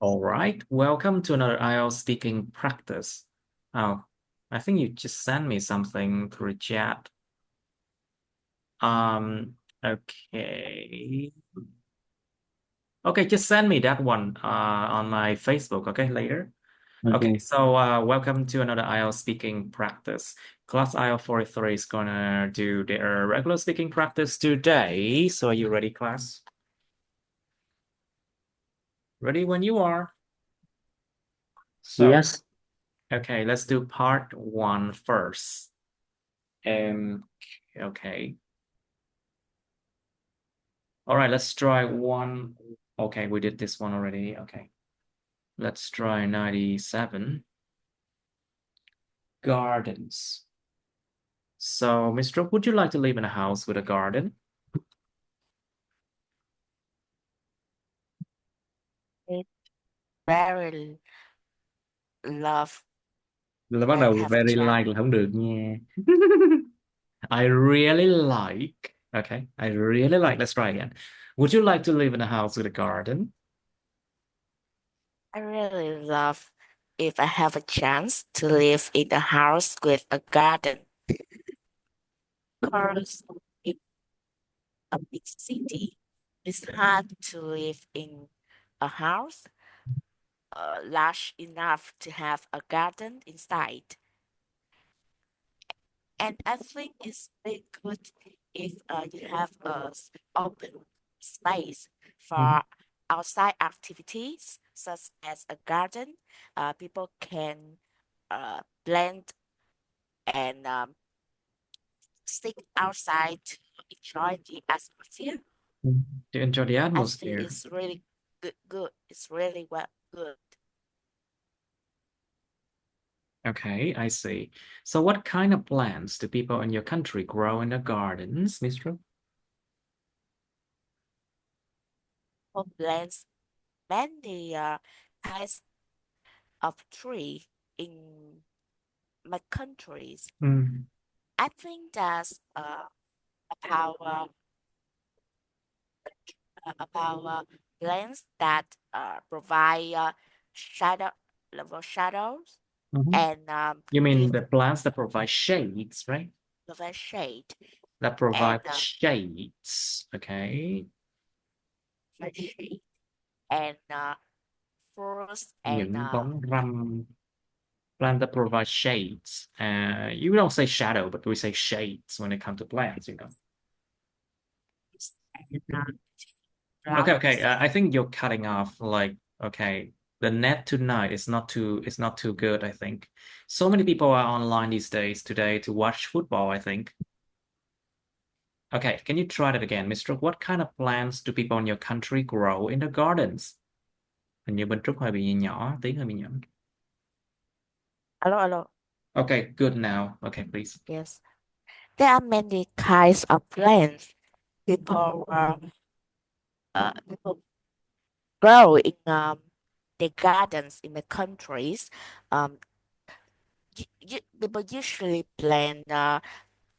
All right, welcome to another IELTS speaking practice. Oh, I think you just sent me something through chat. Um, okay. Okay, just send me that one on my Facebook, okay, later. Okay, Okay. so welcome to another IELTS speaking practice. Class IELTS 43 is gonna do their regular speaking practice today. So are you ready, class? Ready when you are. So, Yes. okay, let's do part one first. Um, okay. All right, let's try one. Okay, we did this one already. Okay. Let's try 97. Gardens. So, Mr. Would you like to live in a house with a garden? It very love Là bắt and đầu have a very chance. like là không được nha. I really like. Okay, I really like. Let's try again. Would you like to live in a house with a garden? I really love if I have a chance to live in a house with a garden. Because in a big city, it's hard to live in a house large enough to have a garden inside. And I think it's very good if you have open space Mhm. for outside activities such as a garden. People can blend and sit outside to enjoy the atmosphere. To enjoy the I think atmosphere. it's really good. It's really well good. Okay, I see. So what kind of plants do people in your country grow in their gardens, Mr. For blends many types of tree in my countries. Mm. I think that's about plants that provide shadow level shadows Mhm. and You mean give the plants that provide shades, right? provide shade That and provide shades, okay? provide shade and fruits and Những bóng râm, plant that provide shades. You don't say shadow, but we say shades when it comes to plants, you know. and Okay, okay. flowers. I think you're cutting off. Like, okay, the net tonight is not too good, I think. So many people are online these days today to watch football, I think. Okay, can you try that again, Mr. What kind of plants do people in your country grow in their gardens? Hình như bên Trúc hơi bị nhỏ, tiếng hơi bị nhỏ. Hello, hello. Okay, good now. Okay, please. Yes, there are many kinds of plants. People grow in the gardens in the countries. Um, People usually plant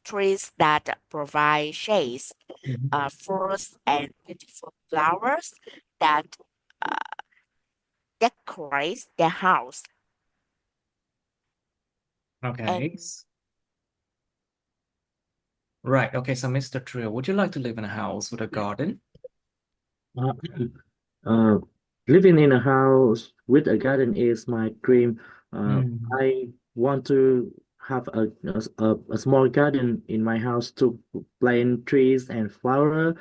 trees that provide shades, Mhm. fruits, and beautiful flowers that uh, decorate their house. Okay. And Right. Okay, so Mr. Trill, would you like to live in a house with a garden? Uh, uh, Living in a house with a garden is my dream. Hmm. I want to have a small garden in my house to plant trees and flower.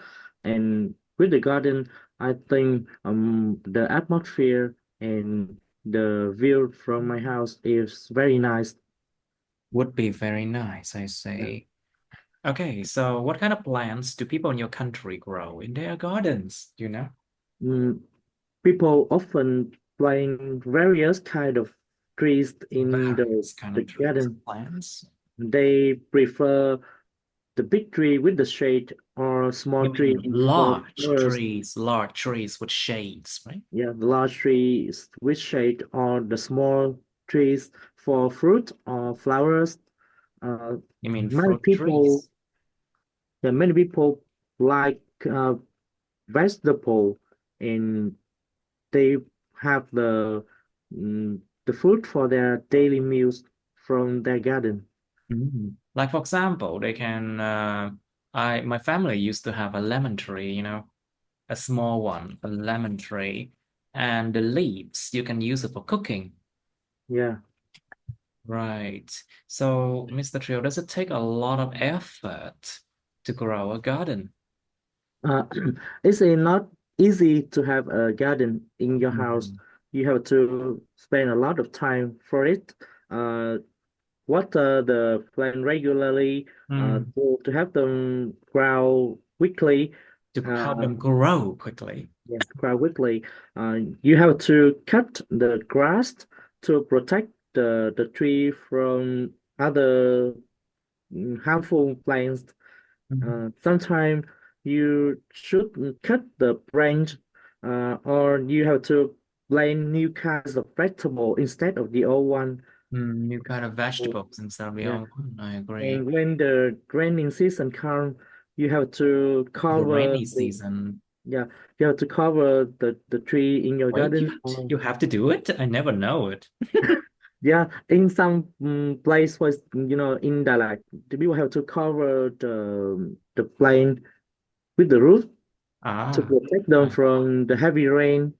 And with the garden, I think the atmosphere and the view from my house is very nice. Would be very nice, I Yeah. say. Okay, so what kind of plants do people in your country grow in their gardens? Do you know? Mm, People often plant various kind of trees in Various kind the of trees, garden. plants. They prefer the big tree with the shade or small You tree mean for flowers. large trees with shades, right? Yeah, the large trees with shade or the small trees for fruit or flowers. Uh, You mean many fruit people, trees? yeah, many people like vegetable and they have the food for their daily meals from their garden. Like for example, they can. My family used to have a lemon tree, a small one, a lemon tree, and the leaves you can use it for cooking. Yeah. Right. So, Mr. Trio, does it take a lot of effort to grow a garden? Uh, it's not easy to have a garden in your house. Mhm. You have to spend a lot of time for it. Uh, water the plant regularly, Mm. to have them grow quickly. To help Uh, them grow quickly. yeah, grow quickly. You have to cut the grass to protect the tree from other harmful plants. Mhm. Sometimes you should cut the branch, or you have to plant new kinds of vegetable instead of the old one. New kind of Oh, vegetables instead of the yeah. old one. I agree. And when the raining season comes, you have to The cover rainy the season. yeah, you have to cover the tree in your Wait, garden. you have to do it? I never know it. Yeah, in some place was in Dalat, the people have to cover the plane with the roof to Ah, protect them I, from the heavy rain.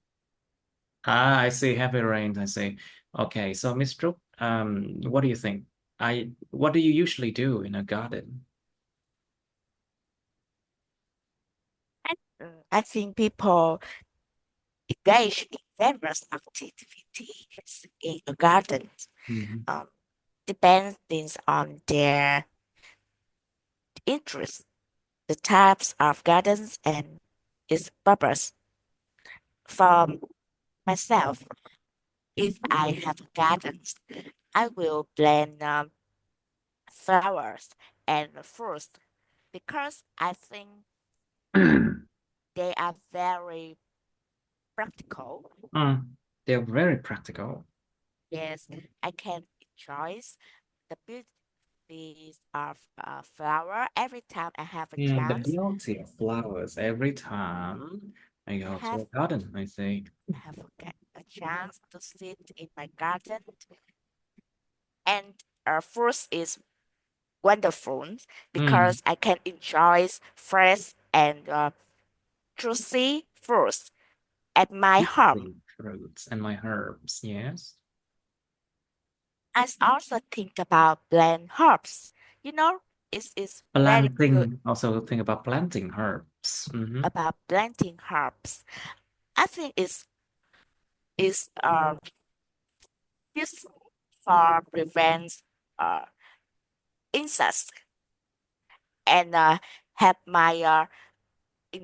I see. Heavy rains, I see. Okay, so Miss Trúc, what do you think? What do you usually do in a garden? I think people engage in various activities in a garden. Mhm. Um, depending on their interests, the types of gardens, and its purpose. For myself, if I have gardens, I will plant flowers and fruits because I think they are very practical. They're very practical. Yes, I can enjoy the beauty of flower every time I have a The chance. beauty of flowers every time I go to Have a garden, I see. have a chance to sit in my garden, and fruits is wonderful Mm. because I can enjoy fresh and juicy fruits at my home. Juicy fruits and my herbs, yes. I also think about plant herbs. You know, it's very good Planting, also think about planting herbs. about planting herbs. I think it's useful for prevents uh, insects and have my in,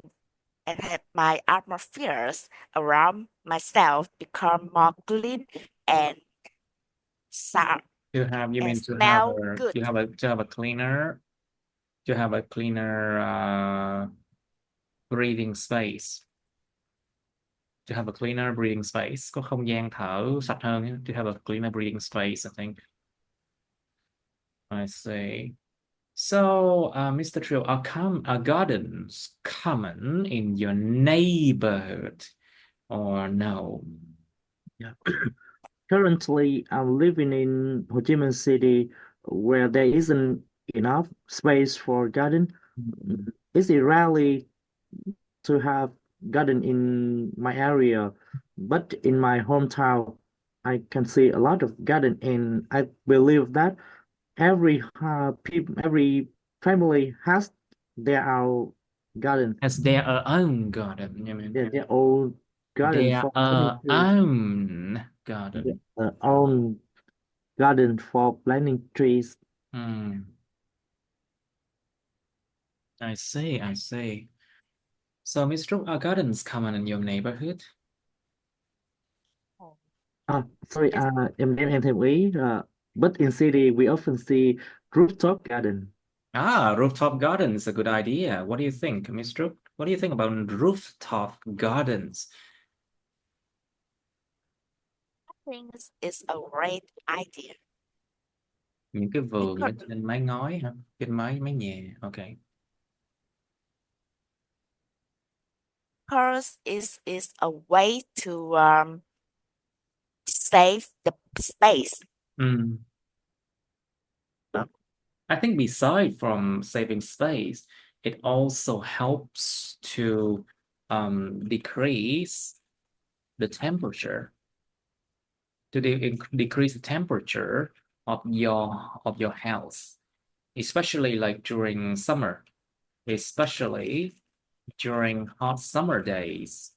and have my atmospheres around myself become more clean and sound You and mean smell good. to have a cleaner, breathing space. To have a cleaner breathing space, có không gian thở sạch hơn. To have a cleaner breathing space, I think. I see. So, Mr. Trill, are gardens common in your neighborhood or no? Yeah. Currently, I'm living in Ho Chi Minh City, where there isn't enough space for garden. Mm. It's rarely to have garden in my area, but in my hometown, I can see a lot of garden, and I believe that every family has their own garden, Has their own garden, you mean? their own garden Their for planting trees, own garden. their own garden for planting trees. Hmm. I see, I see. So, Mr. Are gardens common in your neighborhood? Oh, Sorry, yes, em thêm ý là but in city we often see rooftop garden. Ah, rooftop garden is a good idea. What do you think, Mr.? What do you think about rooftop gardens? I think it's a great idea Những cái vườn ở because, trên mái ngói hả? Trên mái mái nhà. Ok. because it's a way to save the space. Mm. I think beside from saving space, it also helps to decrease the temperature, decrease the temperature of your house, especially like during summer, especially during hot summer days.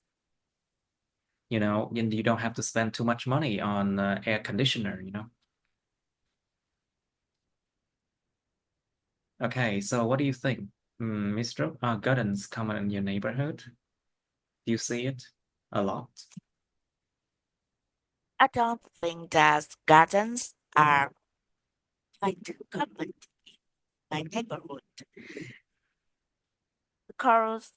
And you don't have to spend too much money on air conditioner. Okay, so what do you think, Mr. Gardens common in your neighborhood? Do you see it a lot? I don't think that gardens are quite common in my neighborhood because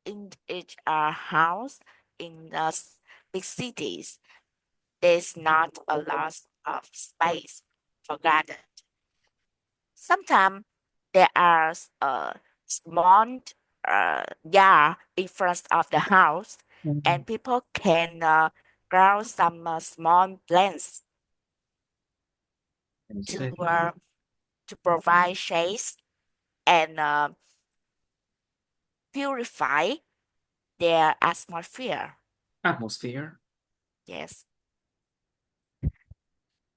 in each house in the big cities, there's not a lot of space for garden. Sometimes there are small yard in front of the house, Mm. and people can grow some small plants I to see. provide shade and purify their atmosphere. Atmosphere. Yes,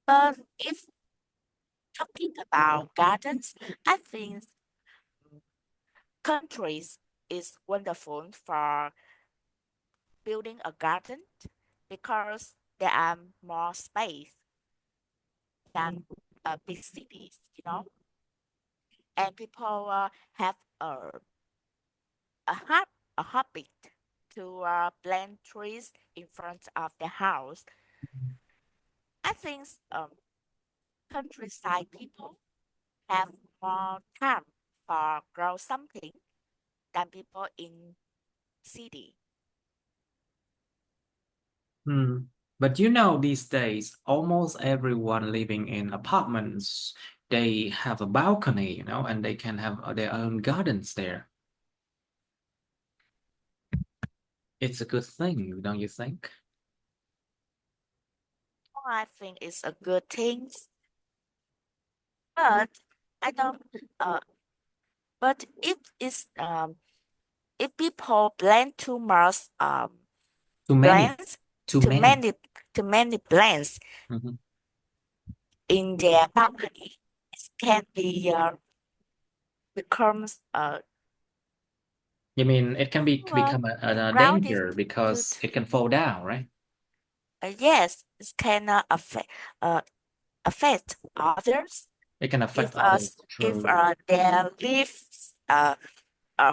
but if talking about gardens, I think countries is wonderful for building a garden because there are more space than big cities, and people have a a habit to plant trees in front of the house. I think countryside people have more time for grow something than people in city. Hmm. But these days, almost everyone living in apartments, they have a balcony, and they can have their own gardens there. It's a good thing, don't you think? I think it's a good thing, but I don't. Uh, but if people plant too much Too many, plants, too too many. many too many plants Mhm. in their balcony, it can be becomes You mean it can uh, become a crowded danger to because it can fall down, right? yes, it can uh, affect others It can if affect others through. their leaves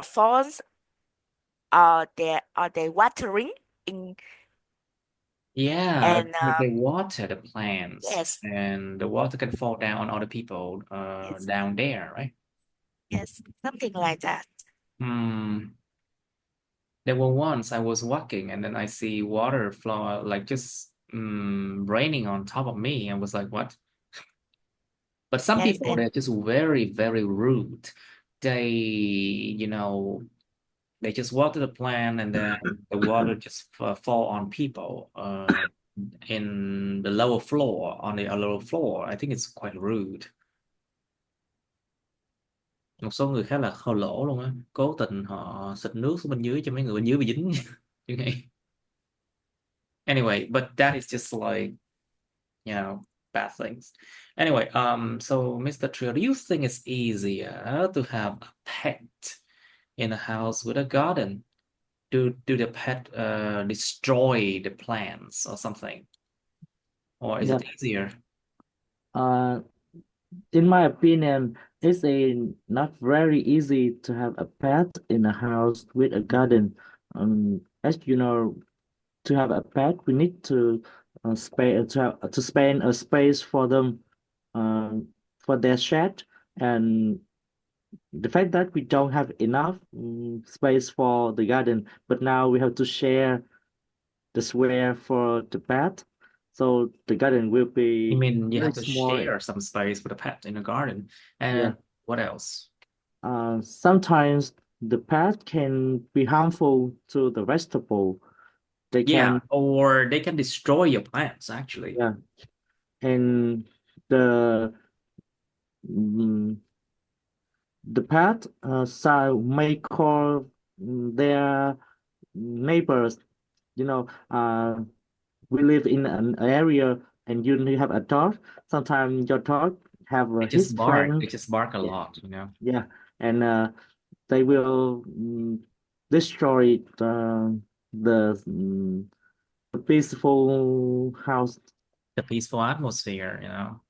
falls or they watering in Yeah, and if they water the plants, yes, and the water can fall down on other people yes, down there, right? yes, something like that. Hmm. There were once I was walking and then I see water flow like just raining on top of me. I was like, what? But some Yes, people, and they're just very, very rude. They, they just water the plant and then the water just fall on people in the lower floor, on the lower floor. I think it's quite rude. Một số người khá là khờ lỗ luôn á, cố tình họ xịt nước xuống bên dưới cho mấy người bên dưới bị dính. You know? Anyway, but that is just like, bad things. Anyway, so Mr. Trio, do you think it's easier to have a pet in a house with a garden? Do the pet destroy the plants or something? Or is Yeah. it easier? Uh, in my opinion, it's not very easy to have a pet in a house with a garden. As you know, to have a pet, we need to to spend a space for them, for their shed, and the fact that we don't have enough space for the garden, but now we have to share the square for the pet, so the garden will You be mean you very have to small. share some space with a pet in a garden? Yeah. And what else? Sometimes the pet can be harmful to the vegetable. They Yeah, can, or they can destroy your plants actually. yeah, and the mm, the pet side may call their neighbors. You know, we live in an area and you have a dog. Sometimes your dog have They his just bark. They friend. just bark a Yeah, lot, you know. yeah, and they will destroy the peaceful house. The peaceful atmosphere, you know.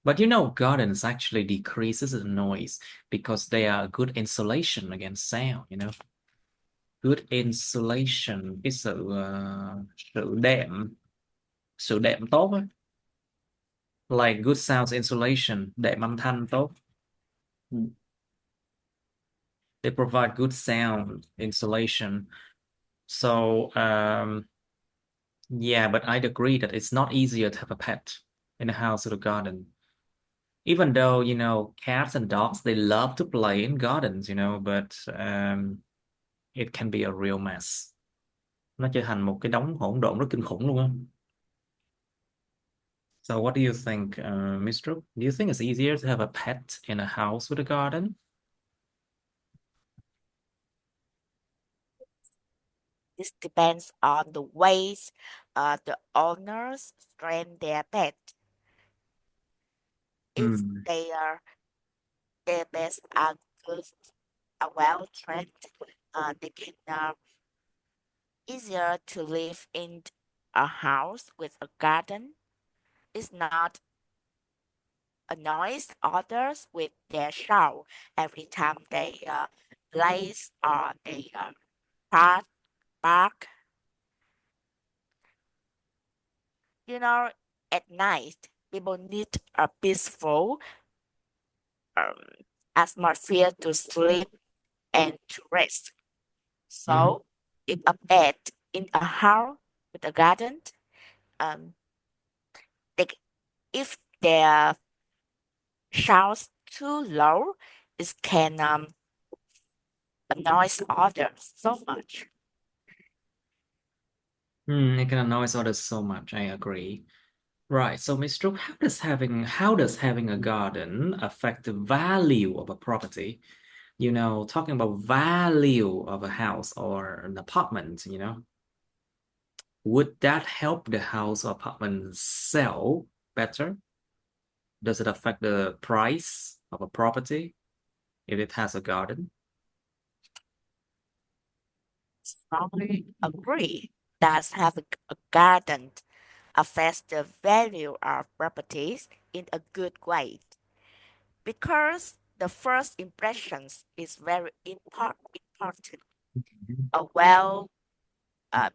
But you know, gardens actually decreases the noise because they are good insulation against sound, you know. Good insulation, cái sự đệm, sự đệm tốt á. Like good sound insulation, đệm âm thanh tốt. Mm. They provide good sound insulation. So, yeah, but I'd agree that it's not easier to have a pet in a house or a garden. Even though, you know, cats and dogs, they love to play in gardens, you know, but it can be a real mess. Nó trở thành một cái đống hỗn độn rất kinh khủng luôn á. So what do you think, Miss Trúc? Do you think it's easier to have a pet in a house with a garden? This depends on the ways the owners train their pet. If Hmm. their pets are good, are well trained, they can easier to live in a house with a garden. It's not annoys others with their shout every time they blaze or they bark. bark. You know, at night, people need a peaceful um, atmosphere to sleep and to rest. Mhm. So, if a bed in a house with a garden, um, they, if their shouts too low, it can annoy others so much. It can annoy others so much. I agree. Right. So, Miss Trúc, how does having a garden affect the value of a property? You know, talking about value of a house or an apartment, you know, would that help the house or apartment sell better? Does it affect the price of a property if it has a garden? Strongly agree that having a garden affects the value of properties in a good way because the first impressions is very important. A well uh,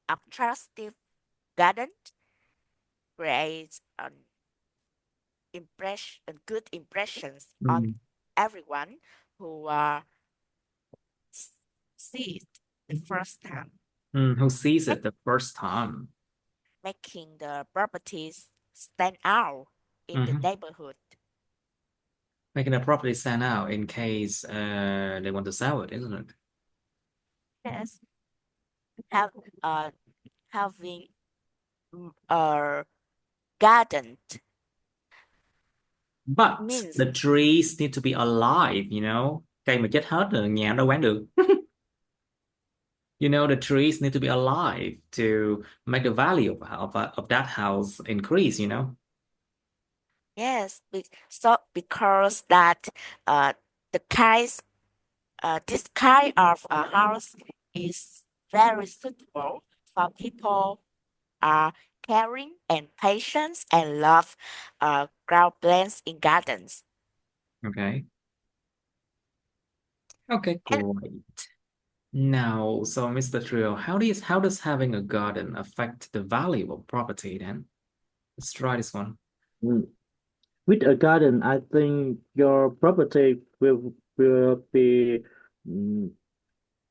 attractive garden creates an good impressions on Mm. everyone who sees it the first time, Who sees mak- it the first time? making the properties stand out in the Mhm. neighborhood. Making a property stand out in case they want to sell it, isn't it? Yes, have uh, having a garden But means the trees need to be alive, you know. Cây mà chết hết rồi nhà đâu bán được. You know, the trees need to be alive to make the value of that house increase, you know. yes, so because that uh, the kinds this kind of a house is very suitable for people are caring and patient and love ground plants in gardens. Okay. Okay, And great. Now, so Mr. Trio, how does having a garden affect the value of property then? Let's try this one. Mm. With a garden, I think your property will be mm,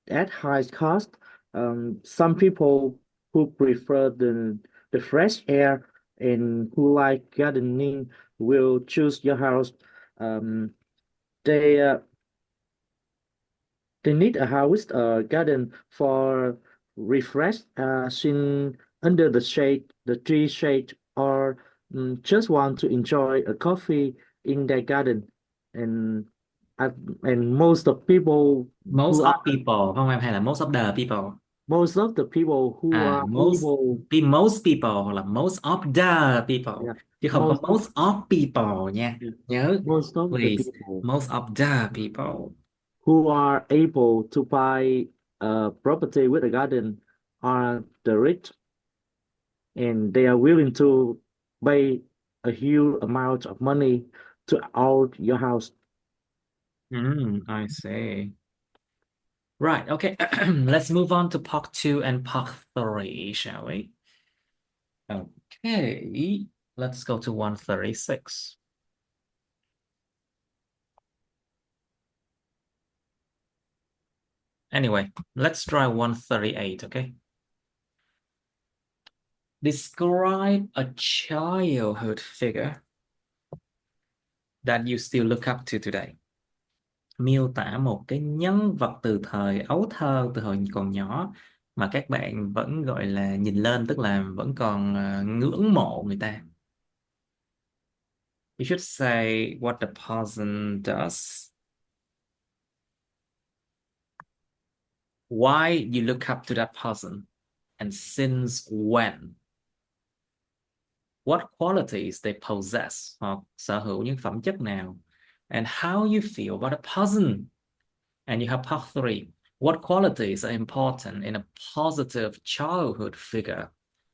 at high cost. Some people who prefer the fresh air and who like gardening will choose your house. Um, they uh, they need a house garden for refresh, sitting under the tree shade, or just want to enjoy a coffee in their garden. And uh, and most of people Most who of are people không em, hay là most of the people? most of the people who À, are able, most people hoặc là most of the people, yeah, chứ không có most of most of people nha, yeah, nhớ, most of the please, people most of the people. who are able to buy a property with a garden are the rich, and they are willing to pay a huge amount of money to out your house. I see. Right, okay. Let's move on to part 2 and part 3, shall we? Okay, let's go to 136. Anyway, let's try 138, okay? Describe a childhood figure that you still look up to today. Miêu tả một cái nhân vật từ thời ấu thơ, từ hồi còn nhỏ mà các bạn vẫn gọi là nhìn lên, tức là vẫn còn ngưỡng mộ người ta. You should say what the person does, why you look up to that person, and since when. What qualities they possess, hoặc sở hữu những phẩm chất nào. And how you feel about a person. And you have part 3. What qualities are important in a positive childhood figure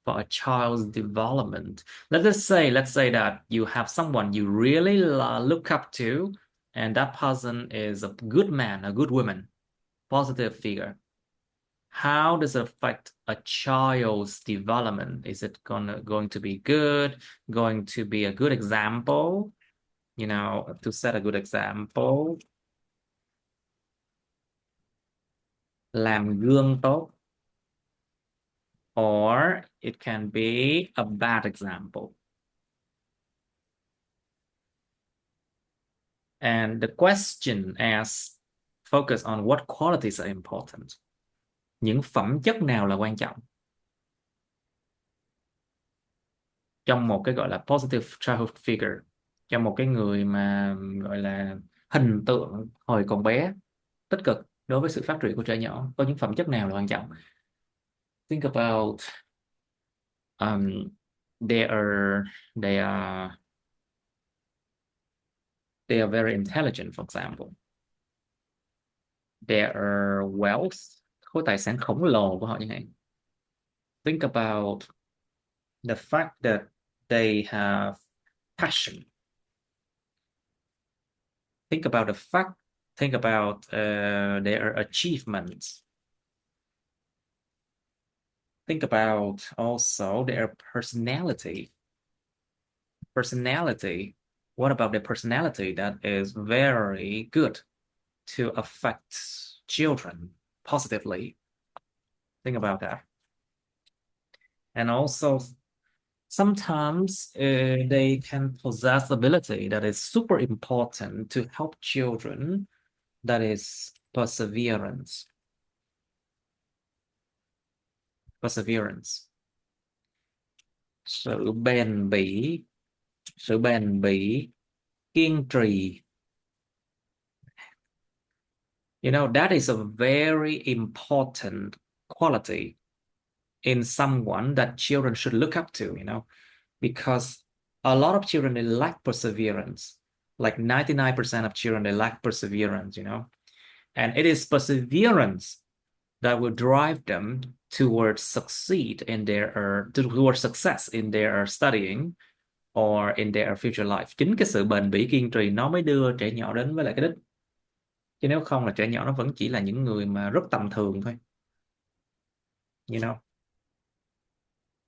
for a child's development? Let's say that you have someone you really look up to, and that person is a good man, a good woman, positive figure. How does it affect a child's development? Is it going to be good, going to be a good example, to set a good example, làm gương tốt, or it can be a bad example. And the question asks, focus on what qualities are important. Những phẩm chất nào là quan trọng trong một cái gọi là positive childhood figure, trong một cái người mà gọi là hình tượng hồi còn bé, tích cực đối với sự phát triển của trẻ nhỏ, có những phẩm chất nào là quan trọng. Think about um, they are they are they are very intelligent, for example. There are wealth, khối tài sản khổng lồ của họ chẳng hạn. Think about the fact that they have passion. Think about their achievements. Think about also their personality. What about their personality that is very good to affect children positively? Think about that. And also, sometimes they can possess ability that is super important to help children, that is perseverance. Sự bền bỉ, kiên trì. That is a very important quality in someone that children should look up to, because a lot of children, they lack perseverance. Like 99% of children, they lack perseverance, and it is perseverance that will drive them towards success in their studying or in their future life. Chính cái sự bền bỉ kiên trì nó mới đưa trẻ nhỏ đến với lại cái đích, chứ nếu không là trẻ nhỏ nó vẫn chỉ là những người mà rất tầm thường thôi,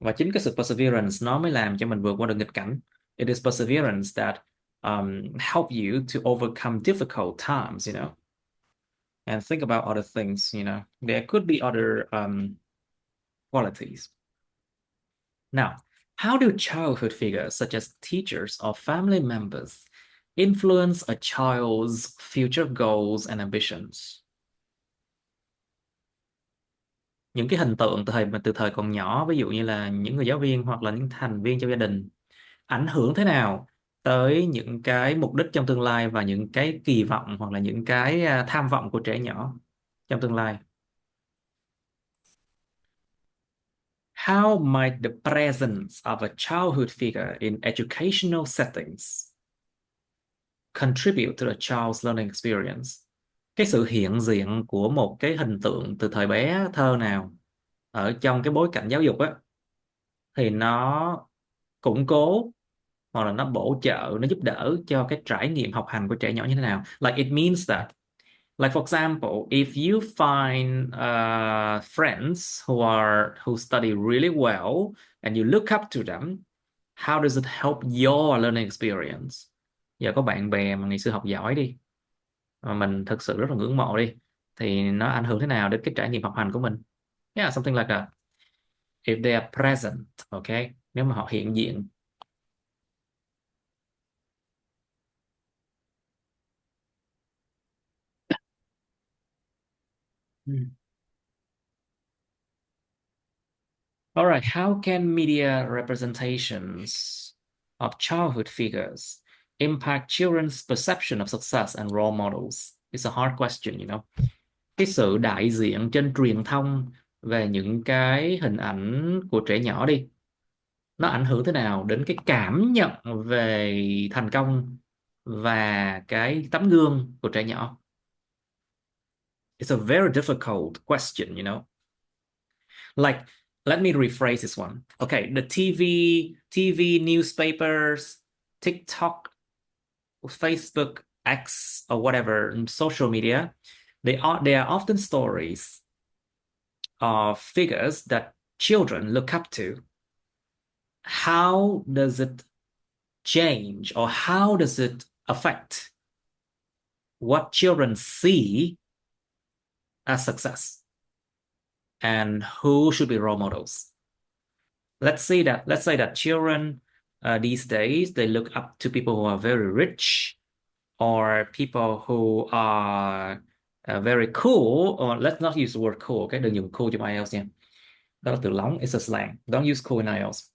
và chính cái sự perseverance nó mới làm cho mình vượt qua được nghịch cảnh. It is perseverance that help you to overcome difficult times, and think about other things, there could be other qualities. Now, how do childhood figures such as teachers or family members influence a child's future goals and ambitions? những cái hình tượng từ thời còn nhỏ, ví dụ như là những người giáo viên hoặc là những thành viên trong gia đình, ảnh hưởng thế nào tới những cái mục đích trong tương lai và những cái kỳ vọng hoặc là những cái tham vọng của trẻ nhỏ trong tương lai. How might the presence of a childhood figure in educational settings contribute to the child's learning experience? Cái sự hiện diện của một cái hình tượng từ thời bé thơ nào ở trong cái bối cảnh giáo dục á, thì nó củng cố hoặc là nó bổ trợ, nó giúp đỡ cho cái trải nghiệm học hành của trẻ nhỏ như thế nào. Like it means that, like for example, if you find friends who study really well and you look up to them, how does it help your learning experience? Giờ có bạn bè mà ngày xưa học giỏi đi, mà mình thực sự rất là ngưỡng mộ đi, thì nó ảnh hưởng thế nào đến cái trải nghiệm học hành của mình? Yeah, something like that. If they are present, okay? Nếu mà họ hiện diện. Hmm. All right, how can media representations of childhood figures impact children's perception of success and role models? It's a hard question, you know. Cái sự đại diện trên truyền thông về những cái hình ảnh của trẻ nhỏ đi, nó ảnh hưởng thế nào đến cái cảm nhận về thành công và cái tấm gương của trẻ nhỏ? It's a very difficult question, you know. Like, let me rephrase this one. Okay, the TV, newspapers, TikTok, Facebook, X, or whatever, social media, they are often stories of figures that children look up to. How does it change, or how does it affect what children see as success, and who should be role models? Let's say that children these days, they look up to people who are very rich, or people who are very cool, or let's not use the word cool, okay? Đừng dùng cool trong IELTS nha. Đó là từ lóng, it's a slang. Don't use cool in IELTS.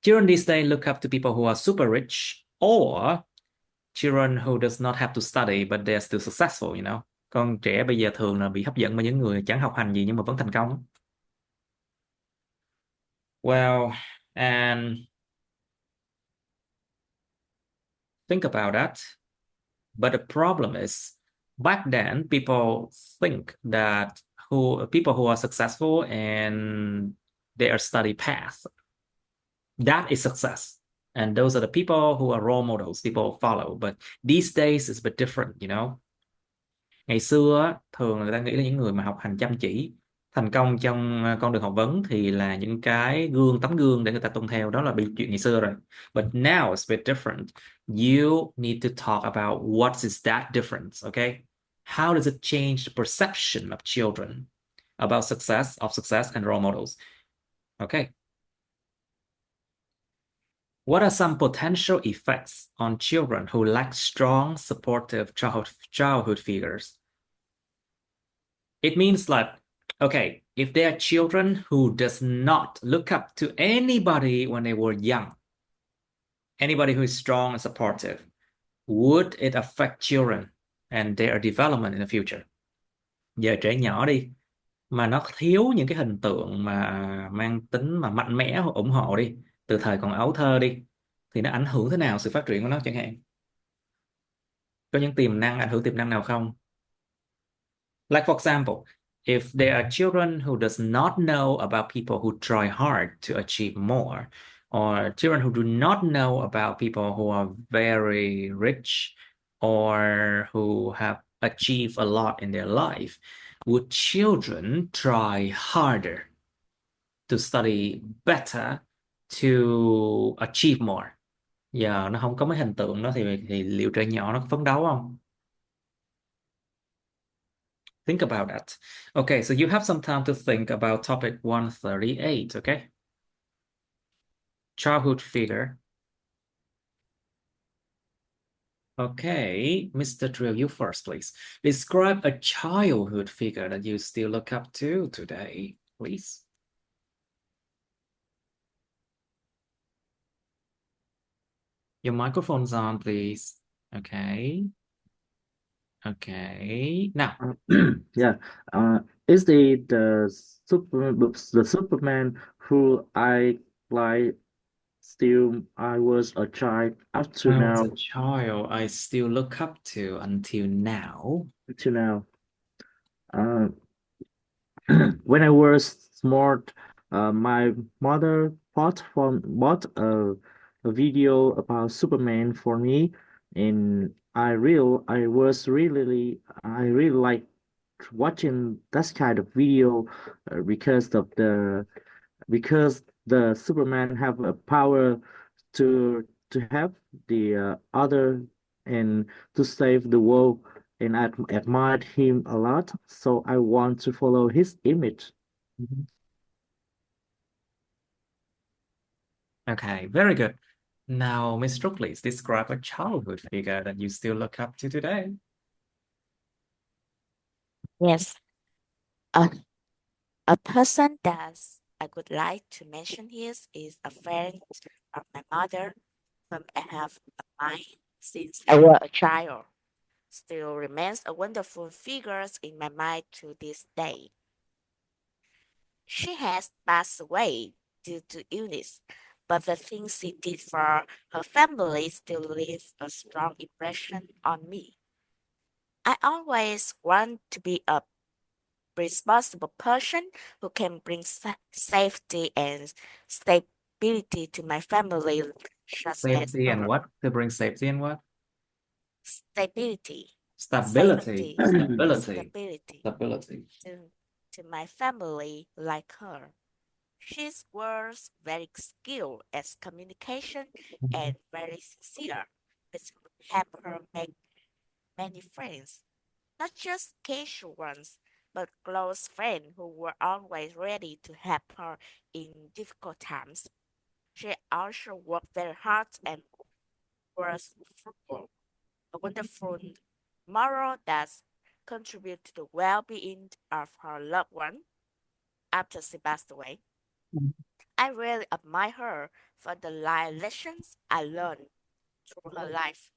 Children these days look up to people who are super rich, or children who does not have to study but they are still successful, you know. Con trẻ bây giờ thường là bị hấp dẫn bởi những người chẳng học hành gì nhưng mà vẫn thành công. Well, and think about that. But the problem is, back then, people think that people who are successful and their study path, that is success. And those are the people who are role models, people follow. But these days it's a bit different, you know. Ngày xưa á, thường người ta nghĩ là những người mà học hành chăm chỉ, thành công trong con đường học vấn thì là những cái tấm gương để người ta tuân theo. Đó là chuyện ngày xưa rồi. But now it's a bit different. You need to talk about what is that difference, okay? How does it change the perception of children about success and role models? Okay. What are some potential effects on children who lack strong, supportive childhood figures? It means like, okay, if there are children who does not look up to anybody when they were young, anybody who is strong and supportive, would it affect children and their development in the future? Giờ trẻ nhỏ đi, mà nó thiếu những cái hình tượng mà mang tính mà mạnh mẽ hoặc ủng hộ đi, từ thời còn ấu thơ đi, thì nó ảnh hưởng thế nào sự phát triển của nó chẳng hạn? Có những ảnh hưởng tiềm năng nào không? Like for example, if there are children who does not know about people who try hard to achieve more, or children who do not know about people who are very rich or who have achieved a lot in their life, would children try harder to study better to achieve more? Giờ nó không có mấy hình tượng đó thì liệu trẻ nhỏ nó có phấn đấu không? Think about that. Okay, so you have some time to think about topic 138, okay? Childhood figure. Okay, Mr. Drill, you first, please. Describe a childhood figure that you still look up to today, please. Your microphone's on, please. Okay. Okay. Now, Yeah, is the Superman who I like still I was a child up to I was now a child I still look up to until now. to now. Uh, when I was smart, my mother bought a video about Superman for me, and I really like watching that kind of video because the Superman have a power to help the other and to save the world, and I admired him a lot, so I want to follow his image. Mhm. Okay, very good. Now, Mr. Please describe a childhood figure that you still look up to today. Yes, a, a person that I would like to mention here is a friend of my mother whom I have admired since I was a child. Still remains a wonderful figure in my mind to this day. She has passed away due to illness, but the things she did for her family still leave a strong impression on me. I always want to be a responsible person who can bring safety and stability to my family, such as Safety and her. what? To bring safety and what? Stability, Stability. safety, Stability. stability Stability. to, to my family like her. She was very skilled at communication and very sincere, which helped her make many friends, not just casual ones, but close friends who were always ready to help her in difficult times. She also worked very hard and was fruitful, a wonderful moral that contributed to the well-being of her loved one after she passed away. I really admire her for the life lessons I learned through her life.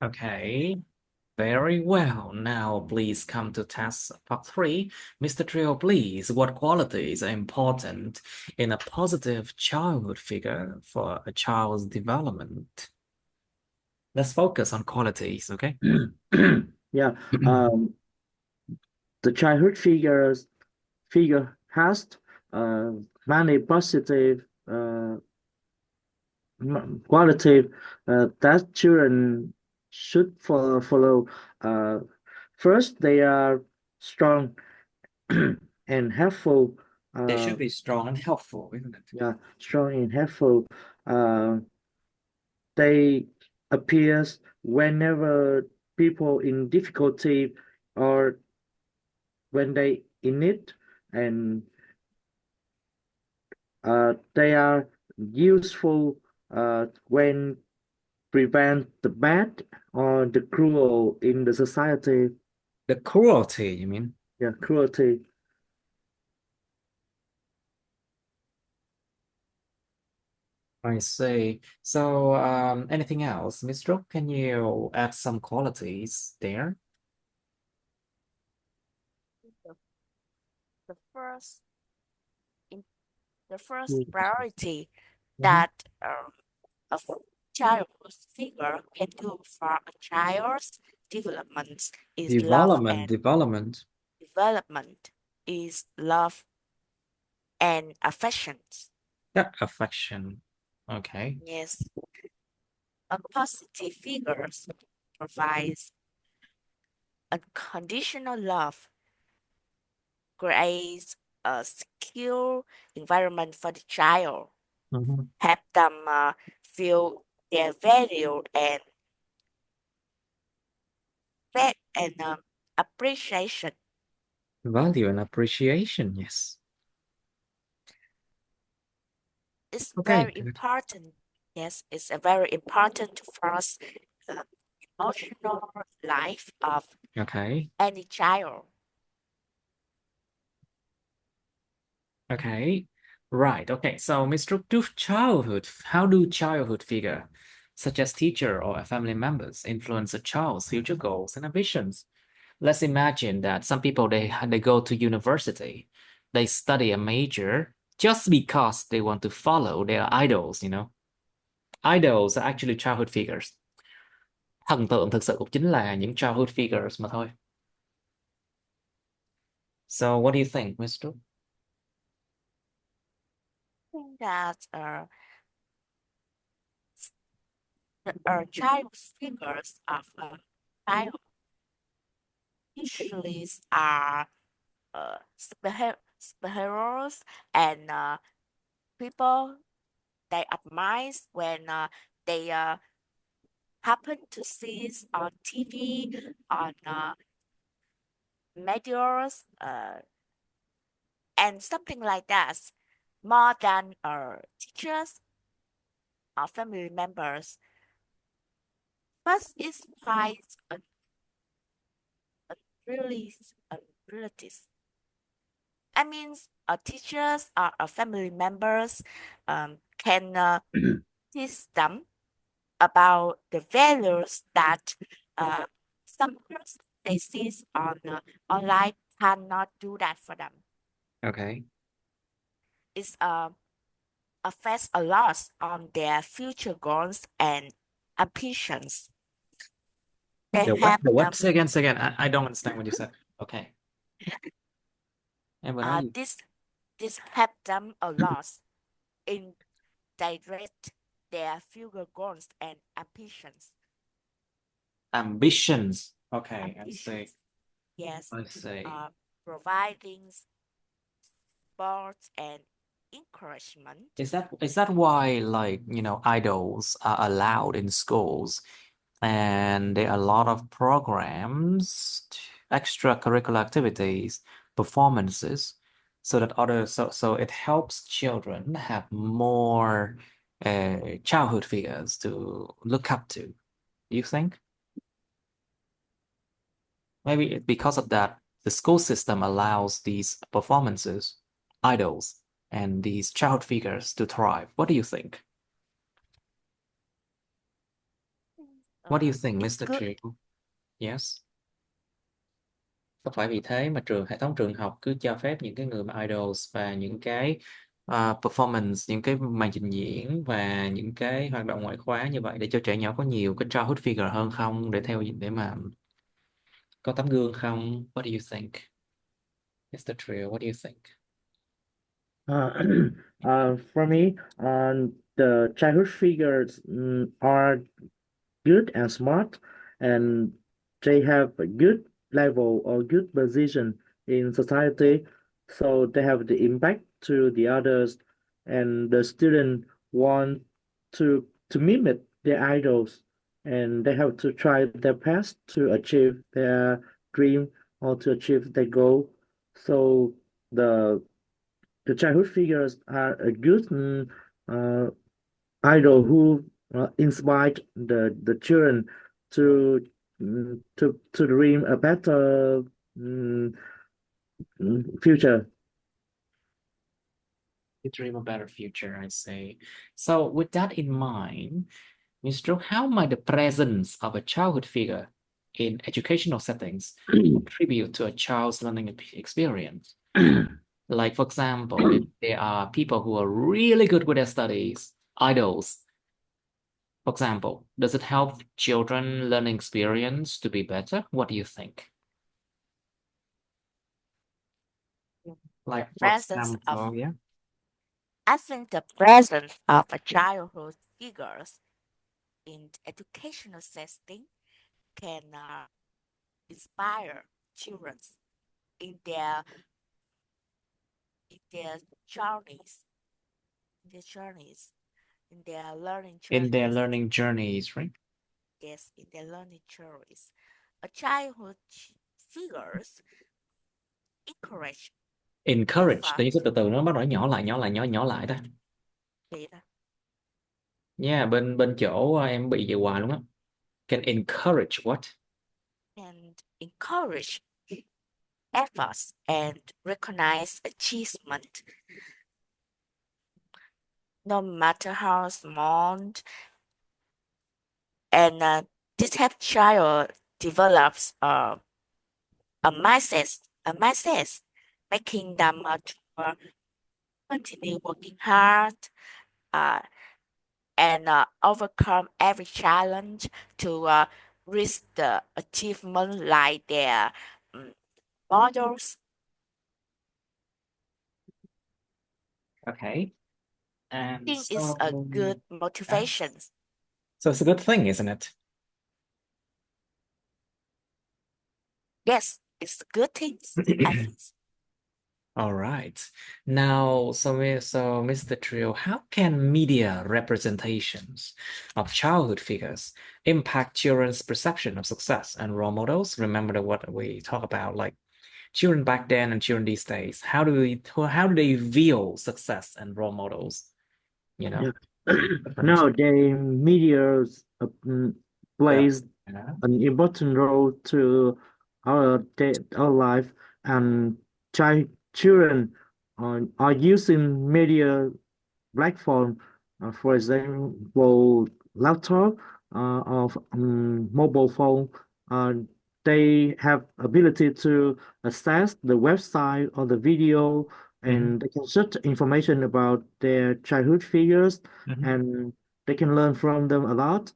Okay, very well. Now, please come to task part 3. Mr. Trio, please, what qualities are important in a positive childhood figure for a child's development? Let's focus on qualities, okay? Yeah, um, the figure has uh, many positive quality that children should follow. Uh, First, they are strong and helpful. They Uh, should be strong and helpful, isn't it? yeah, strong and helpful. Uh, they appears whenever people in difficulty or when they in it, and they are useful when prevent the bad or the cruel in the society. The cruelty, you mean? Yeah, cruelty. I see. So, anything else? Mr. Can you add some qualities there? The, the first in the first Mm. priority Mhm. that a child's figure can do for a child's development is love and Development. development is love and affection. Yeah, affection. Okay. Yes, a positive figure provides unconditional love, creates a secure environment for the child, Mhm. help them feel their value and appreciation. Value and appreciation, yes. It's Okay, very good. important. Yes, it's a very important for us emotional life of Okay. any child. Okay. Right. Okay. So, Mr. How do childhood figure, such as teacher or family members, influence a child's future goals and ambitions? Let's imagine that some people they go to university, they study a major just because they want to follow their idols, Idols are actually childhood figures. Thần tượng thực sự cũng chính là những childhood figures mà thôi. So what do you think, Mr.? I think that child figures of child usually are superheroes and people they admire when they happen to see on TV, on medias, and something like that, more than teachers or family members. But it's quite a really abilities. I mean, teachers or family members can teach them about the values that some person they see on online cannot do that for them. Okay. It's affects a lot on their future goals and ambitions. They The what? have The what? Say again. I don't understand what you said. Okay. Em vừa nói gì? this help them a lot in direct their future goals and ambitions. Ambitions. Okay, I see. Ambitions, yes, I see. providing support and encouragement. Is that why, like, idols are allowed in schools and there are a lot of programs, extracurricular activities, performances, so that so it helps children have more childhood figures to look up to. You think? Maybe because of that, the school system allows these performances, idols, and these child figures to thrive. What do you think? What do you think, It's Mr. good. Trill? Yes. Có phải vì thế mà hệ thống trường học cứ cho phép những cái người mà idols và những cái performance, những cái màn trình diễn và những cái hoạt động ngoại khóa như vậy để cho trẻ nhỏ có nhiều cái childhood figure hơn không, để mà có tấm gương không? What do you think, Mr. Trill? What do you think? Uh, for me, the childhood figures are good and smart, and they have a good level or good position in society, so they have the impact to the others, and the student want to mimic their idols, and they have to try their best to achieve their dream or to achieve their goal. So the the childhood figures are a good uh, idol who inspired the children to to dream a better mm, future. You dream a better future, I say. So with that in mind, Mr. How might the presence of a childhood figure in educational settings contribute to a child's learning experience? Like, for example, if there are people who are really good with their studies, idols, for example, does it help children learning experience to be better? What do you think? Like, for Presence of example, yeah. I think the presence of a childhood figures in educational setting can inspire children in their in their journeys, in their journeys, in their learning In their journeys. learning journeys, right? Yes, in their learning journeys. A childhood figures encourage Encourage, tự nhiên effort. cái từ từ nó bắt đầu nhỏ lại, nhỏ lại, nhỏ lại, nhỏ lại đó. Data. Yeah, bên chỗ em bị vậy hoài luôn á. Can encourage what? and encourage efforts and recognize achievement, no matter how small, and this helps child develops a mindset, making them to continue working hard uh, and overcome every challenge to reach the achievement like their um, models. Okay. And Think is a good uh, motivation. so it's a good thing, isn't it? Yes, it's a good thing. I think. All right. Now, so Mr. Trio, how can media representations of childhood figures impact children's perception of success and role models? Remember what we talk about, like children back then and children these days. How do they view success and role models? You know, Yeah. different. Nowadays, media Yeah. plays Yeah. an important role to our life, and children are using media platform, for example, laptop or mobile phone. Uh, they have ability to access the website or the video, Mhm. and they can search information about their childhood figures, Mhm. and they can learn from them a lot.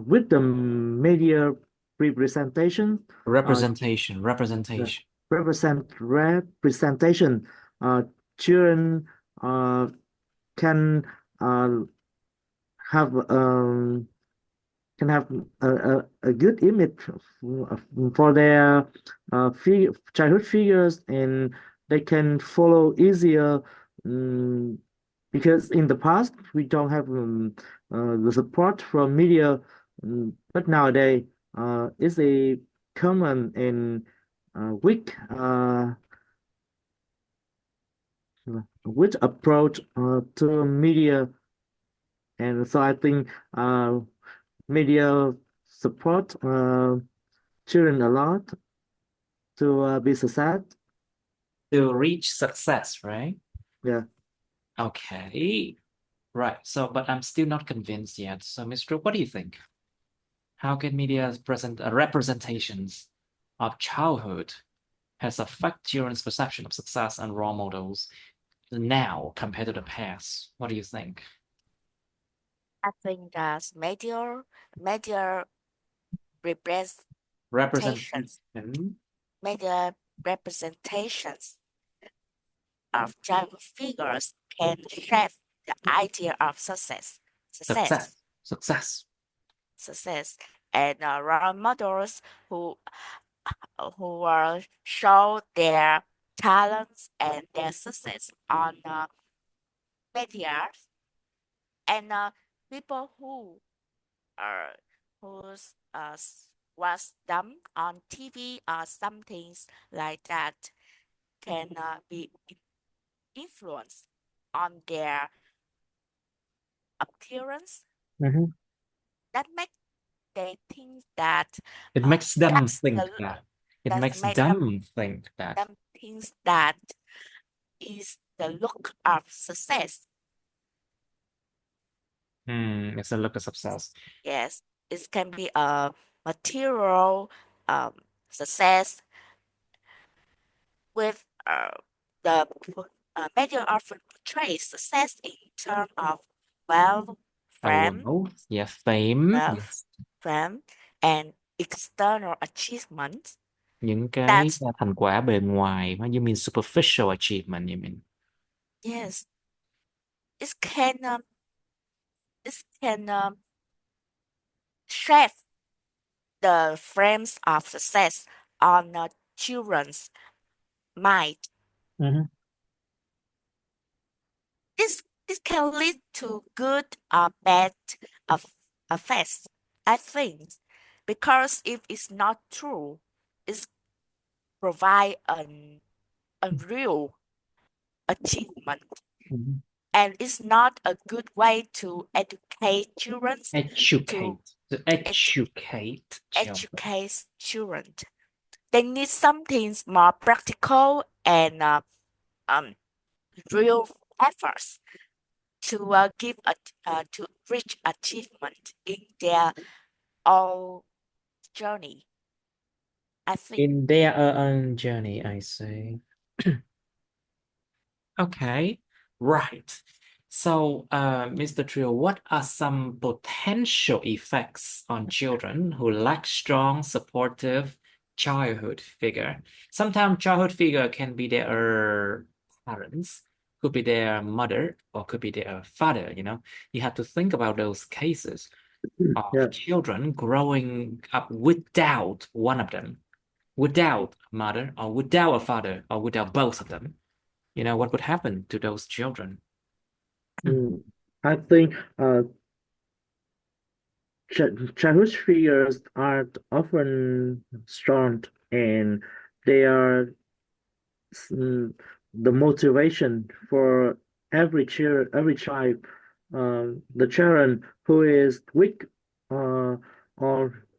With the media representation, uh, the Representation. representation, uh, children uh, can uh, have can have a good image for their childhood figures, and they can follow easier, um, because in the past we don't have the support from media, but nowadays it's a common and weak approach to media, and so I think media support children a lot to be success. To reach success, right? Yeah. Okay. Right. So, but I'm still not convinced yet. So, Mr. What do you think? How can media's present representations of childhood has affect children's perception of success and role models now compared to the past? What do you think? I think that media representations Representation. media representations of childhood figures can shape the idea of Success. success, Success. success, and role models who will show their talents and their success on media, and people uh, who's was done on TV or some things like that can be influenced on their appearance. Mhm. That makes they think that It makes them that's think the that. It that's makes make them them think that. them thinks that is the look of success. It's a look of success. Yes, it can be a material um, success with the media often portrays success in terms of wealth, Oh, fame, well, yeah, fame. wealth, Yes. fame, and external achievements. Những cái That thành quả bề ngoài. You mean superficial achievement, you mean? yes, it can shape the frames of success on children's mind. Mhm. This can lead to good or bad of effects, I think, because if it's not true, it provide an unreal achievement. Mhm. and it's not a good way to educate children, to educate children. educate children. They need something more practical and real efforts to give to reach achievement in their own journey. I think. In their own journey, I see. Okay, right. So, Mr. Trio, what are some potential effects on children who lack strong, supportive childhood figure? Sometimes childhood figure can be their parents, could be their mother, or could be their father, you know. You have to think about those cases of Yeah. children growing up without one of them, without a mother, or without a father, or without both of them. You know, what would happen to those children? I think childhood figures are often strong and they are the motivation for every child. The children who is weak or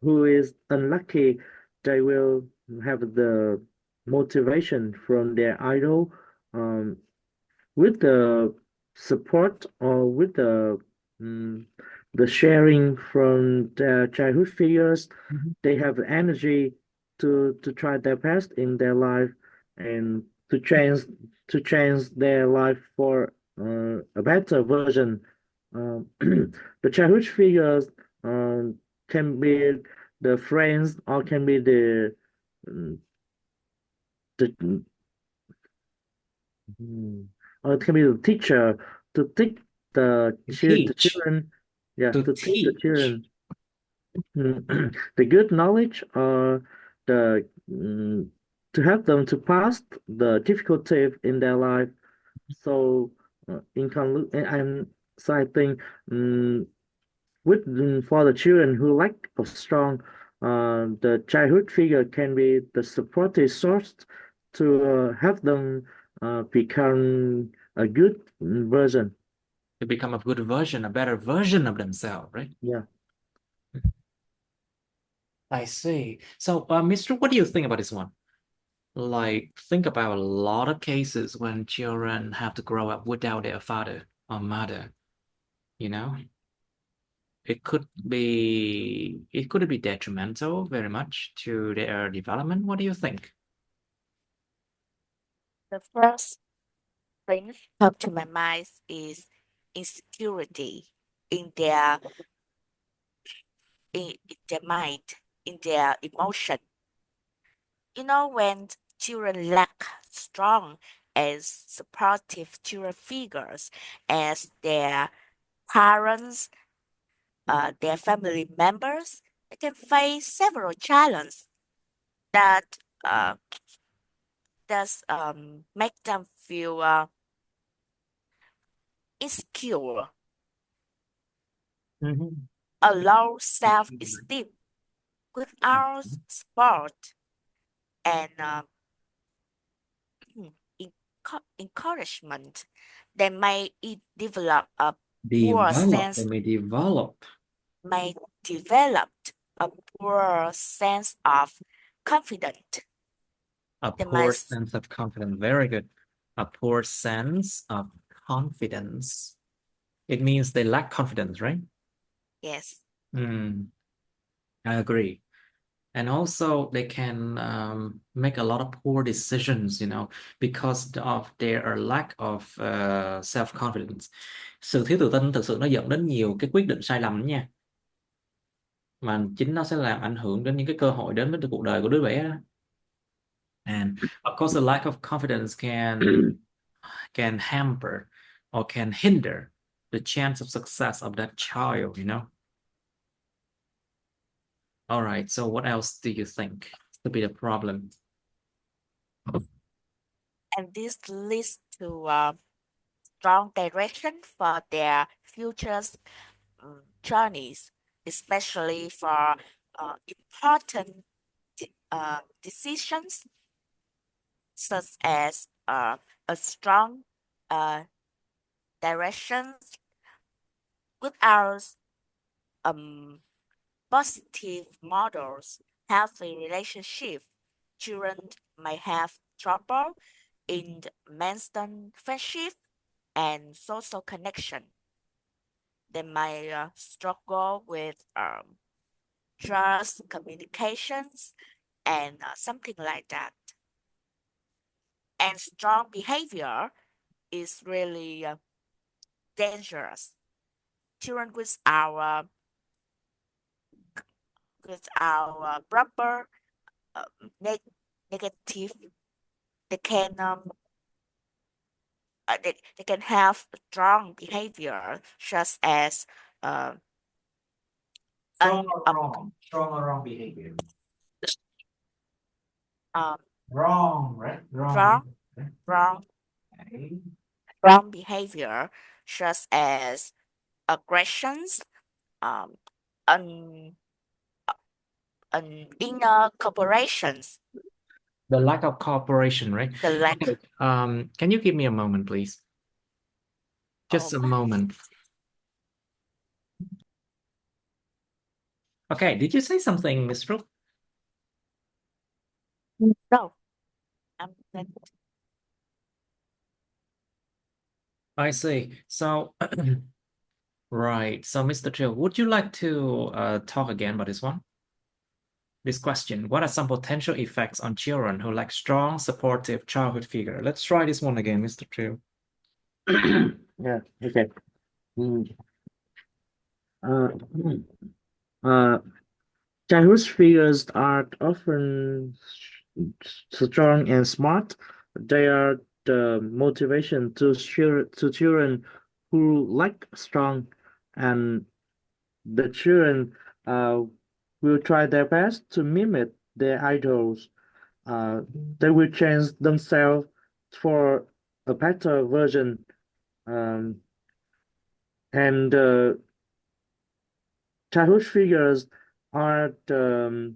who is unlucky, they will have the motivation from their idol. Um, with the support or with mm, the sharing from their childhood figures, they have the energy to try their best in their life and to change their life for a better version. The childhood figures can be the friends or can be mm, the Mm. Or it can be the teacher to teach the Teach, children, yeah, to to teach the teach. children the good knowledge or the to help them to pass the difficulty in their life. So in conclusion, and so I think with for the children who lack of strong, the childhood figure can be the supportive source to help them become a good version. To become a good version, a better version of themselves, right? Yeah. I see. So, Mr. What do you think about this one? Like, think about a lot of cases when children have to grow up without their father or mother, you know? It could be detrimental very much to their development. What do you think? The first thing come to my mind is insecurity in their in their mind, in their emotion. You know, when children lack strong and supportive children figures as their parents, their family members, they can face several challenges that make them feel insecure, Mhm. a low self-esteem. Without support and encouragement, they develop a poor Develop, they sense may develop may develop a poor sense of confidence. a They poor might, sense of confidence. Very good. A poor sense of confidence. It means they lack confidence, right? yes, I agree. And also they can make a lot of poor decisions, because of their lack of self-confidence. Sự thiếu tự tin thực sự nó dẫn đến nhiều cái quyết định sai lầm nha. Mà chính nó sẽ làm ảnh hưởng đến những cái cơ hội đến với cuộc đời của đứa bé đó. And of course, the lack of confidence can hamper or can hinder the chance of success of that child. All right, so what else do you think could be the problem? and this leads to a strong direction for their future journeys, especially for important decisions such as a strong uh, directions. Without positive models, healthy relationship, children may have trouble in maintaining friendship and social connection. They may struggle with trust, communications, and something like that. And strong behavior is really dangerous. Children with our proper negative, they can they can have strong behavior such as uh, Strong un, or wrong? Strong or wrong behavior? um, Wrong, right? wrong, Wrong. wrong, Okay. wrong behavior such as aggressions, um, un, inner corporations, The lack of cooperation, right? the lack. Okay. Can you give me a moment, please? Just a Okay. moment. Okay, did you say something, Miss Brooke? No, I see. So, right. So, Mr. Trill, would you like to talk again about this one? This question, what are some potential effects on children who lack strong, supportive childhood figure? Let's try this one again, Mr. Trill. Yeah, okay. Mm. Uh, uh, Childhood figures are often strong and smart. They are the motivation to children who lack strong, and the children will try their best to mimic their idols. Uh, they will change themselves for a better version. Um, and Childhood figures are the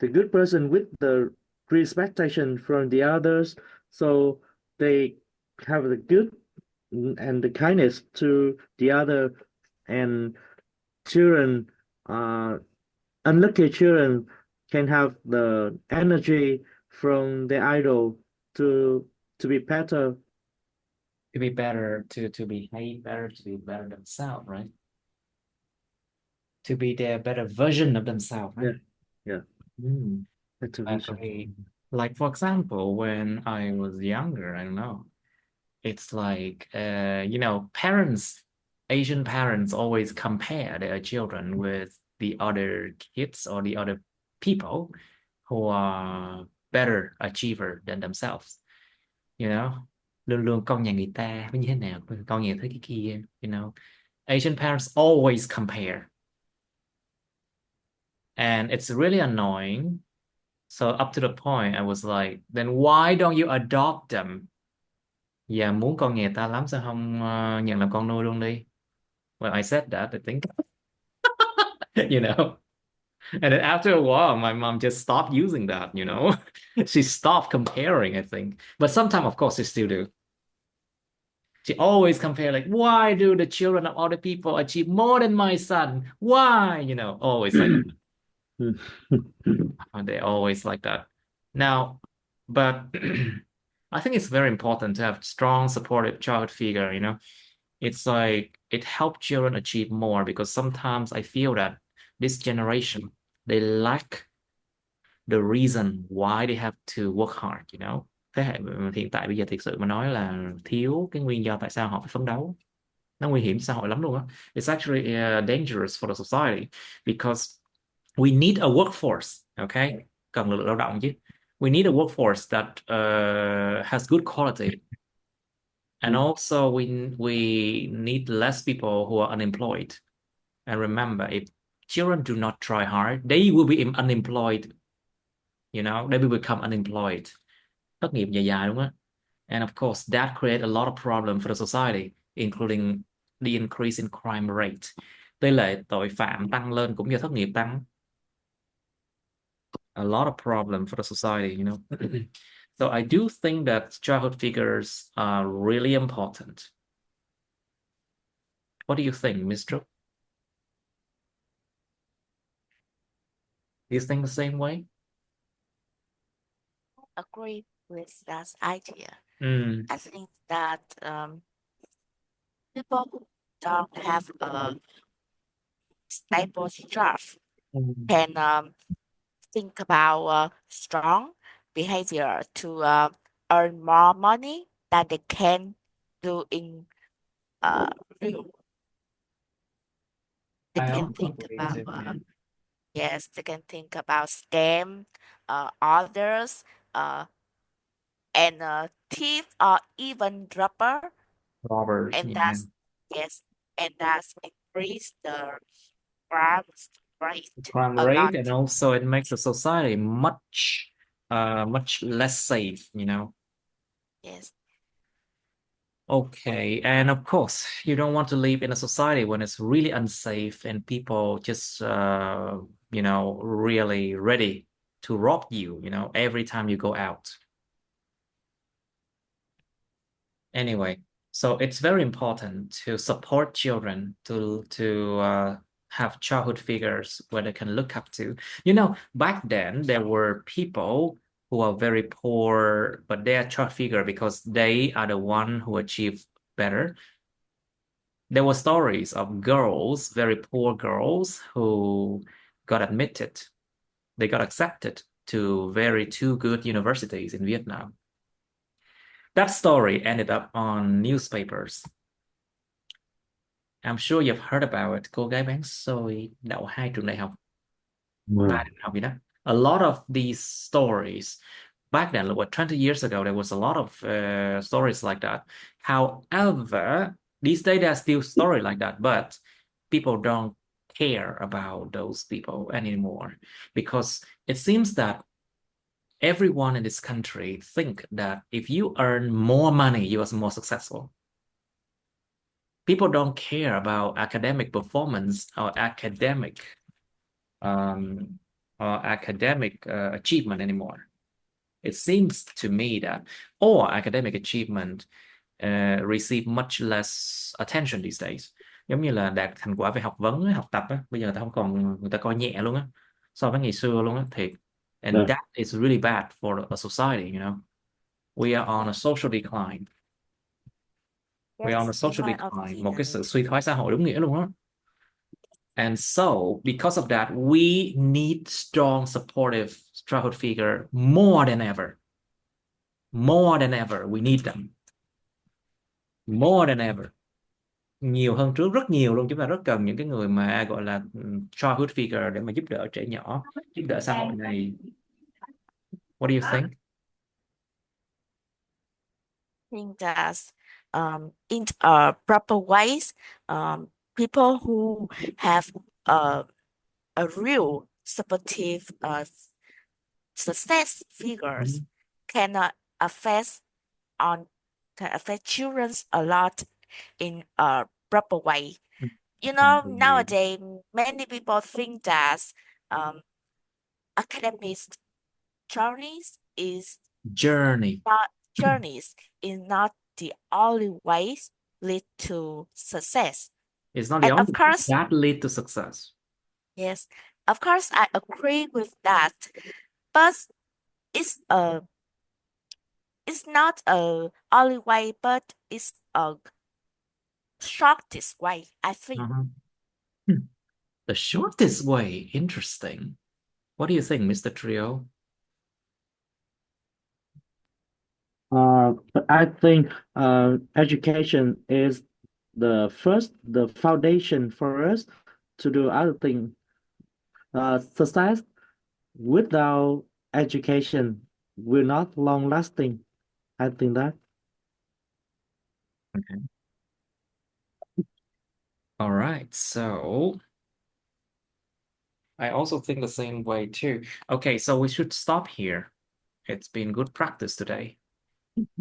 good person with the respectation from the others, so they have the good and the kindness to the other, and children, uh, unlucky children can have the energy from the idol to be better. To be better, to behave better, to be better themselves, right? To be their better version of themselves, Yeah, right? yeah, Mm, better I vision. agree. Like, for example, when I was younger, I don't know, it's like, parents, Asian parents always compare their children with the other kids or the other people who are better achiever than themselves, you know? Luôn luôn con nhà người ta với như thế nào, con nhà thế cái kia, Asian parents always compare. And it's really annoying. So up to the point, I was like, then why don't you adopt them? Dạ muốn con nhà ta lắm sao không nhận làm con nuôi luôn đi? When I said that, I think, you know. And then after a while, my mom just stopped using that. She stopped comparing, I think. But sometimes, of course, she still do. She always compare, like, why do the children of other people achieve more than my son? Why? Always like they always like that. Now, but I think it's very important to have strong, supportive child figure. It's like it helps children achieve more because sometimes I feel that this generation, they lack the reason why they have to work hard. Thế hệ hiện tại bây giờ thực sự mà nói là thiếu cái nguyên do tại sao họ phải phấn đấu. Nó nguy hiểm cho xã hội lắm luôn á. It's actually dangerous for the society because we need a workforce, okay? Cần lực lượng lao động chứ. We need a workforce that has good quality. And also we need less people who are unemployed. And remember, if children do not try hard, they will be unemployed. They will become unemployed. Thất nghiệp dài dài đúng không? And of course, that create a lot of problem for the society, including the increase in crime rate. Tỷ lệ tội phạm tăng lên cũng do thất nghiệp tăng. A lot of problem for the society. So I do think that childhood figures are really important. What do you think, Miss Trúc? Do you think the same way? Agree with that idea. Mm. I think that people who don't have a stable job Mm. can think about strong behavior to earn more money than they can do in uh, real. They I can also think believe about it. Yeah. yes, they can think about scam, others, uh, and thief or even robber, Robbers, and yeah. that's yes, and that's increase the crime rate Crime a rate, lot. and also it makes the society much less safe, you know. Yes, Okay, and of course, you don't want to live in a society when it's really unsafe and people just, really ready to rob you, every time you go out. Anyway, so it's very important to support children to have childhood figures where they can look up to. Back then there were people who are very poor, but they are child figure because they are the one who achieve better. There were stories of girls, very poor girls, who got admitted. They got accepted to very two good universities in Vietnam. That story ended up on newspapers. I'm sure you've heard about it. Cô gái bán xôi đậu hai trường đại học, ba Wow. trường học gì đó. A lot of these stories back then, like 20 years ago, there was a lot of stories like that. However, these days there are still stories like that, but people don't care about those people anymore because it seems that everyone in this country think that if you earn more money, you are more successful. People don't care about academic performance um, or academic achievement anymore. It seems to me that all academic achievement receive much less attention these days. Giống như là đạt thành quả về học vấn, học tập á, bây giờ người ta coi nhẹ luôn á, so với ngày xưa luôn á, thiệt. And Yeah. that is really bad for a society, We are on a social decline. We are on a yes, in social my decline, một cái opinion. sự suy thoái xã hội đúng nghĩa luôn á. And so, because of that, we need strong, supportive childhood figure more than ever. More than ever, we need them. More than ever. Nhiều hơn trước rất nhiều luôn. Chúng ta rất cần những cái người mà gọi là childhood figure để mà giúp đỡ trẻ nhỏ, giúp đỡ xã hội này. What do you think? Think that in proper ways, people who have a real supportive success figures Mhm. can affect on can affect children a lot in a proper way. Nowadays many people think that um, academic journeys is Journey not journeys is not the only ways lead to success. is not the And of only thing course, that lead to success. yes, of course I agree with that. But it's a it's not a only way, but it's a shortest way, I think. Uh-huh. The shortest way. Interesting. What do you think, Mr. Trio? But I think education is the foundation for us to do other things. Success without education will not long lasting. I think that. Okay. All right. So I also think the same way too. Okay, so we should stop here. It's been good practice today.